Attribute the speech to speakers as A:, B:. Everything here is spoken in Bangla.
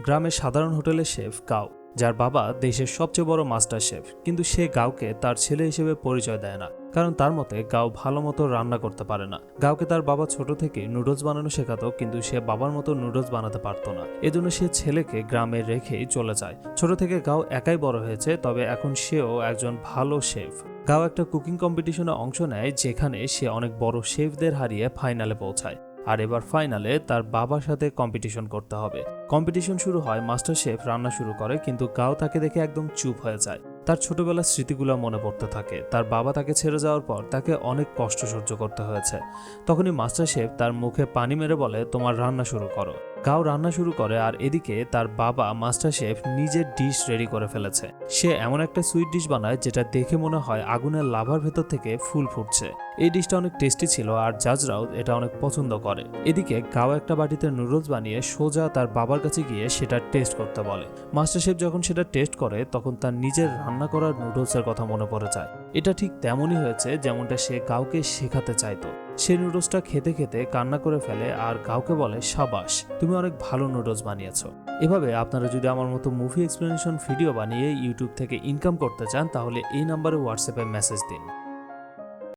A: গ্রামের সাধারণ হোটেলের শেফ গাও, যার বাবা দেশের সবচেয়ে বড় মাস্টার শেফ, কিন্তু সে গাওকে তার ছেলে হিসেবে পরিচয় দেয় না, কারণ তার মতে গাও ভালো মতো রান্না করতে পারে না। গাওকে তার বাবা ছোট থেকে নুডলস বানানো শেখাতো, কিন্তু সে বাবার মতো নুডলস বানাতে পারতো না। এজন্য সে ছেলেকে গ্রামে রেখেই চলে যায়। ছোট থেকে গাও একাই বড় হয়েছে, তবে এখন সেও একজন ভালো শেফ। গাও একটা কুকিং কম্পিটিশনে অংশ নেয়, যেখানে সে অনেক বড় শেফদের হারিয়ে ফাইনালে পৌঁছায়। আর এবার ফাইনালে তার বাবার সাথে কম্পিটিশন করতে হবে। কম্পিটিশন শুরু হয়, মাস্টার শেফ রান্না শুরু করে, কিন্তু গাও তাকে দেখে একদম চুপ হয়ে যায়। তার ছোটবেলার স্মৃতিগুলো মনে পড়তে থাকে। তার বাবা তাকে ছেড়ে যাওয়ার পর তাকে অনেক কষ্ট সহ্য করতে হয়েছে। তখনই মাস্টার শেফ তার মুখে পানি মেরে বলে, তোমার রান্না শুরু করো। গাও রান্না শুরু করে, আর এদিকে তার বাবা মাস্টার শেফ নিজের ডিশ রেডি করে ফেলেছে। সে এমন একটা সুইট ডিশ বানায় যেটা দেখে মনে হয় আগুনের লাভার ভেতর থেকে ফুল ফুটছে। এই ডিশটা অনেক টেস্টি ছিল, আর জাজরাও এটা অনেক পছন্দ করে। এদিকে গাও একটা বাটিতে নুডলস বানিয়ে সোজা তার বাবার কাছে গিয়ে সেটা টেস্ট করতে বলে। মাস্টার শেফ যখন সেটা টেস্ট করে, তখন তার নিজের রান্না করার নুডলসের কথা মনে পড়ে যায়। এটা ঠিক তেমনই হয়েছে যেমনটা সে গাওকে শেখাতে চাইতো। সে নুডলসটা খেতে খেতে কান্না করে ফেলে, আর গাওকে বলে, সাবাস, তুমি অনেক ভালো নুডলস বানিয়েছো। এভাবে আপনারা যদি আমার মতো মুভি এক্সপ্লেনেশন ভিডিও বানিয়ে ইউটিউব থেকে ইনকাম করতে চান, তাহলে এই নাম্বারে হোয়াটসঅ্যাপে মেসেজ দিন।